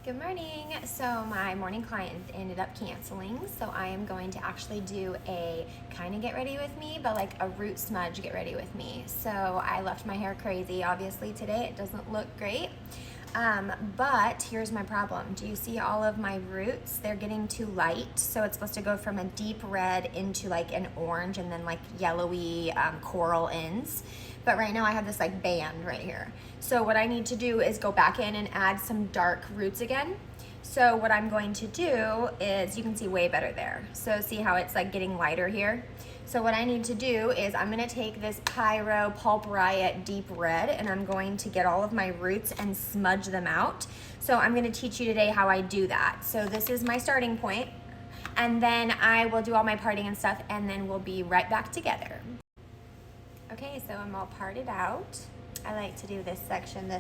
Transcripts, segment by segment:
Good morning. So my morning client ended up canceling, so I am going to actually do a kind of get ready with me, but like a root smudge get ready with me. So I left my hair crazy obviously today. It doesn't look great. But here's my problem. Do you see all of my roots? They're getting too light, so it's supposed to go from a deep red into like an orange and then like yellowy coral ends. But right now I have this like band right here. So what I need to do is go back in and add some dark roots again. So what I'm going to do is, you can see way better there. So see how it's like getting lighter here? So what I need to do is I'm gonna take this Pyro Pulp Riot Deep Red and I'm going to get all of my roots and smudge them out. So I'm gonna teach you today how I do that. So this is my starting point, and then I will do all my parting and stuff, and then we'll be right back together. Okay, so I'm all parted out. I like to do this section,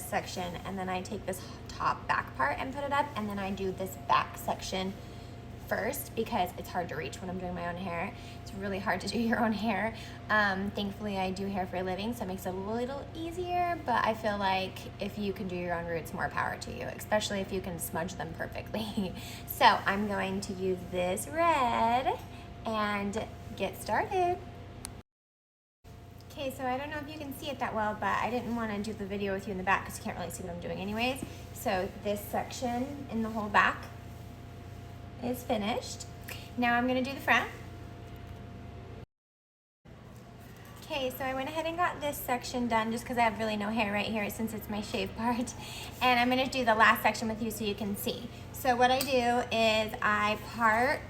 and then I take this top back part and put it up, and then I do this back section first because it's hard to reach when I'm doing my own hair. It's really hard to do your own hair. Thankfully I do hair for a living, so it makes it a little easier, but I feel like if you can do your own roots, more power to you, especially if you can smudge them perfectly. So I'm going to use this red and get started. Okay, so I don't know if you can see it that well, but I didn't want to do the video with you in the back because you can't really see what I'm doing anyways. So this section in the whole back is finished. Now I'm going to do the front. Okay, so I went ahead and got this section done just because I have really no hair right here since it's my shave part. And I'm going to do the last section with you so you can see. So what I do is I part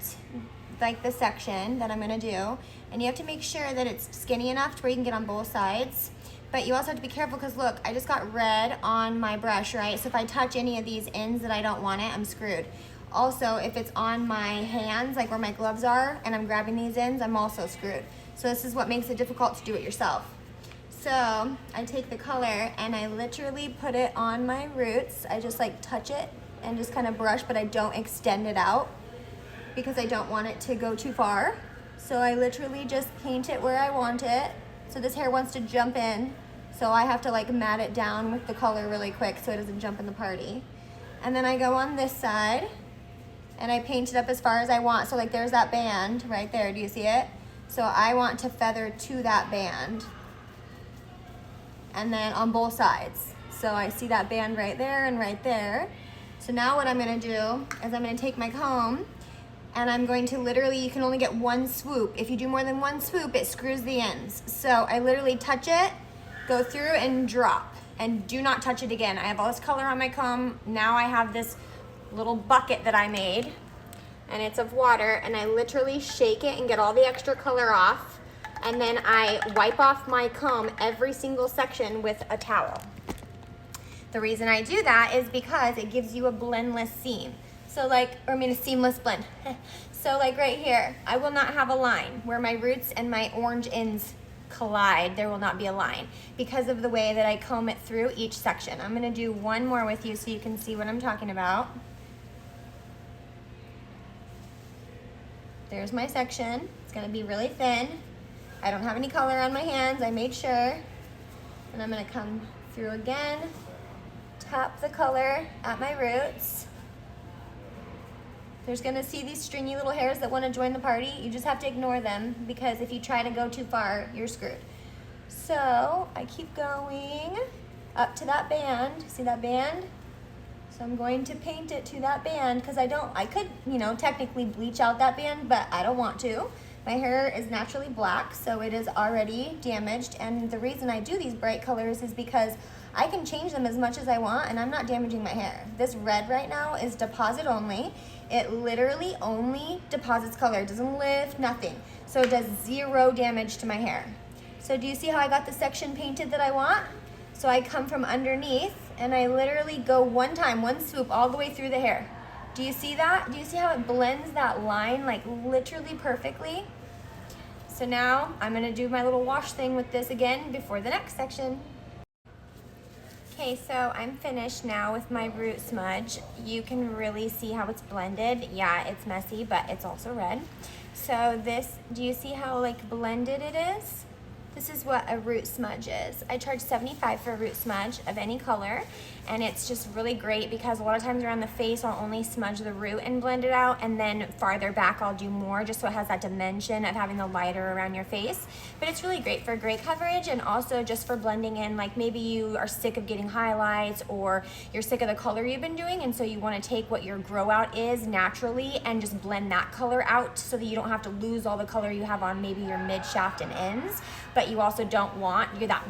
like the section that I'm going to do, and you have to make sure that it's skinny enough to where you can get on both sides. But you also have to be careful because look, I just got red on my brush, right? So if I touch any of these ends that I don't want it, I'm screwed. Also, if it's on my hands, like where my gloves are, and I'm grabbing these ends, I'm also screwed. So this is what makes it difficult to do it yourself. So I take the color and I literally put it on my roots. I just like touch it and just kind of brush, but I don't extend it out because I don't want it to go too far. So I literally just paint it where I want it. So this hair wants to jump in, so I have to like mat it down with the color really quick so it doesn't jump in the party. And then I go on this side and I paint it up as far as I want. So like there's that band right there, do you see it? So I want to feather to that band. And then on both sides. So I see that band right there and right there. So now what I'm gonna do is I'm gonna take my comb and I'm going to literally, you can only get one swoop. If you do more than one swoop, it screws the ends. So I literally touch it, go through and drop, and do not touch it again. I have all this color on my comb. Now I have this little bucket that I made, and it's of water, and I literally shake it and get all the extra color off, and then I wipe off my comb every single section with a towel. The reason I do that is because it gives you a blendless seam. So like, or I mean a seamless blend. So like right here, I will not have a line where my roots and my orange ends collide. There will not be a line because of the way that I comb it through each section. I'm gonna do one more with you so you can see what I'm talking about. There's my section. It's gonna be really thin. I don't have any color on my hands, I made sure. And I'm gonna come through again, tap the color at my roots. There's gonna see these stringy little hairs that wanna join the party. You just have to ignore them because if you try to go too far, you're screwed. So I keep going up to that band. See that band? So I'm going to paint it to that band because I could, you know, technically bleach out that band, but I don't want to. My hair is naturally black, so it is already damaged. And the reason I do these bright colors is because I can change them as much as I want and I'm not damaging my hair. This red right now is deposit only. It literally only deposits color. It doesn't lift, nothing. So it does zero damage to my hair. So do you see how I got the section painted that I want? So I come from underneath and I literally go one time, one swoop all the way through the hair. Do you see that? Do you see how it blends that line like literally perfectly? So now I'm gonna do my little wash thing with this again before the next section. Okay, so I'm finished now with my root smudge. You can really see how it's blended. Yeah, it's messy, but it's also red. So this, do you see how like blended it is? This is what a root smudge is. I charge $75 for a root smudge of any color, and it's just really great because a lot of times around the face I'll only smudge the root and blend it out, and then farther back I'll do more just so it has that dimension of having the lighter around your face. But it's really great for gray coverage and also just for blending in, like maybe you are sick of getting highlights or you're sick of the color you've been doing, and so you want to take what your grow out is naturally and just blend that color out so that you don't have to lose all the color you have on maybe your mid shaft and ends, but you also don't want that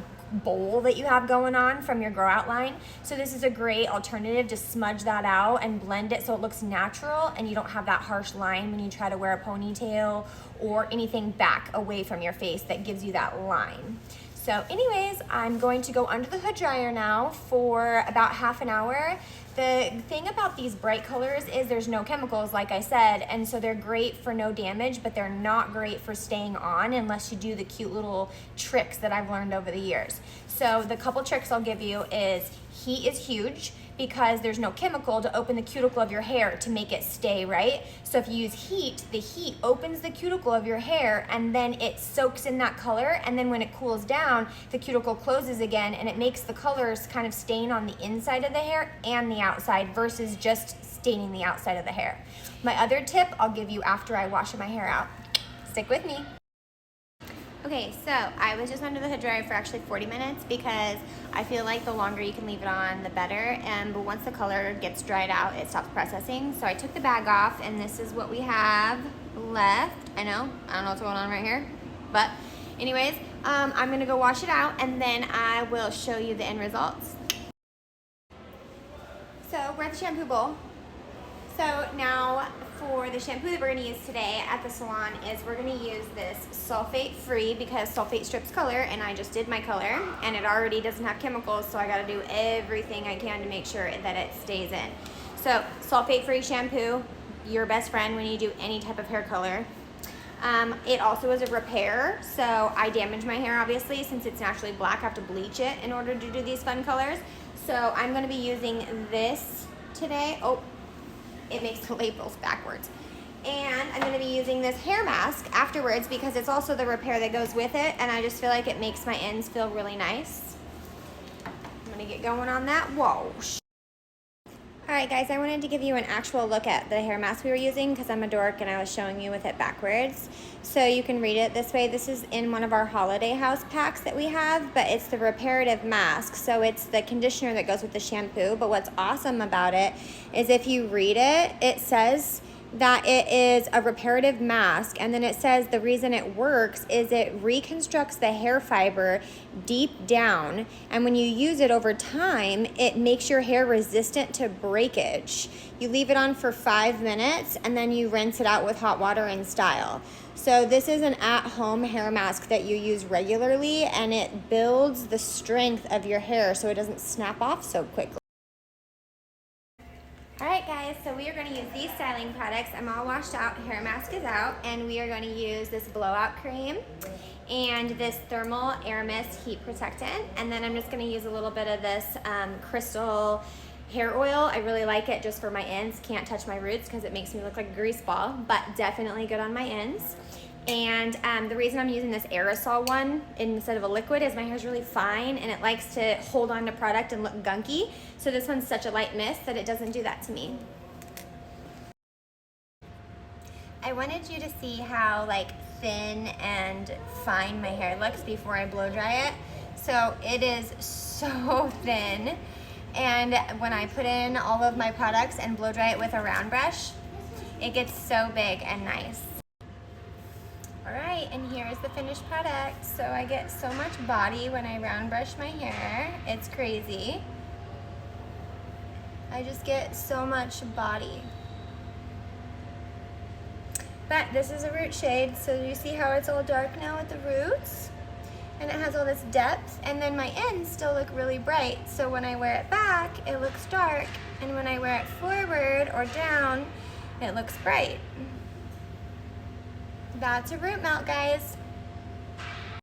bowl that you have going on from your grow out line. So this is a great alternative to smudge that out and blend it so it looks natural and you don't have that harsh line when you try to wear a ponytail or anything back away from your face that gives you that line. So anyways, I'm going to go under the hood dryer now for about half an hour. The thing about these bright colors is there's no chemicals, like I said, and so they're great for no damage, but they're not great for staying on unless you do the cute little tricks that I've learned over the years. So the couple tricks I'll give you is heat is huge, because there's no chemical to open the cuticle of your hair to make it stay, right? So if you use heat, the heat opens the cuticle of your hair and then it soaks in that color, and then when it cools down, the cuticle closes again and it makes the colors kind of stain on the inside of the hair and the outside versus just staining the outside of the hair. My other tip I'll give you after I wash my hair out. Stick with me. Okay, so I was just under the hood dryer for actually 40 minutes because I feel like the longer you can leave it on, the better. But once the color gets dried out, it stops processing. So I took the bag off, and this is what we have left. I don't know what's going on right here. But anyways, I'm gonna go wash it out, and then I will show you the end results. So we're at the shampoo bowl. So now for the shampoo that we're gonna use today at the salon is we're gonna use this sulfate free, because sulfate strips color, and I just did my color and it already doesn't have chemicals, so I gotta do everything I can to make sure that it stays in. So sulfate free shampoo, your best friend when you do any type of hair color. It also is a repair, so I damage my hair obviously since it's naturally black. I have to bleach it in order to do these fun colors. So I'm gonna be using this today. Oh, it makes the labels backwards. And I'm gonna be using this hair mask afterwards because it's also the repair that goes with it, and I just feel like it makes my ends feel really nice. I'm gonna get going on that. Whoa. All right, guys, I wanted to give you an actual look at the hair mask we were using because I'm a dork and I was showing you with it backwards. So you can read it this way. This is in one of our holiday house packs that we have, but it's the reparative mask. So it's the conditioner that goes with the shampoo. But what's awesome about it is if you read it, it says that it is a reparative mask, and then it says the reason it works is it reconstructs the hair fiber deep down, and when you use it over time, it makes your hair resistant to breakage. You leave it on for 5 minutes and then you rinse it out with hot water in style. So this is an at-home hair mask that you use regularly, and it builds the strength of your hair so it doesn't snap off so quickly. Alright guys, so we are going to use these styling products. I'm all washed out, hair mask is out, and we are going to use this blowout cream and this thermal air mist heat protectant, and then I'm just going to use a little bit of this crystal hair oil. I really like it just for my ends. Can't touch my roots because it makes me look like a grease ball, but definitely good on my ends. And the reason I'm using this aerosol one instead of a liquid is my hair's really fine and it likes to hold on to product and look gunky. So this one's such a light mist that it doesn't do that to me. I wanted you to see how like thin and fine my hair looks before I blow dry it. So it is so thin. And when I put in all of my products and blow dry it with a round brush, it gets so big and nice. All right, and here is the finished product. So I get so much body when I round brush my hair. It's crazy. I just get so much body. But this is a root shade, so you see how it's all dark now with the roots? And it has all this depth, and then my ends still look really bright. So when I wear it back, it looks dark, and when I wear it forward or down, it looks bright. That's a root melt, guys.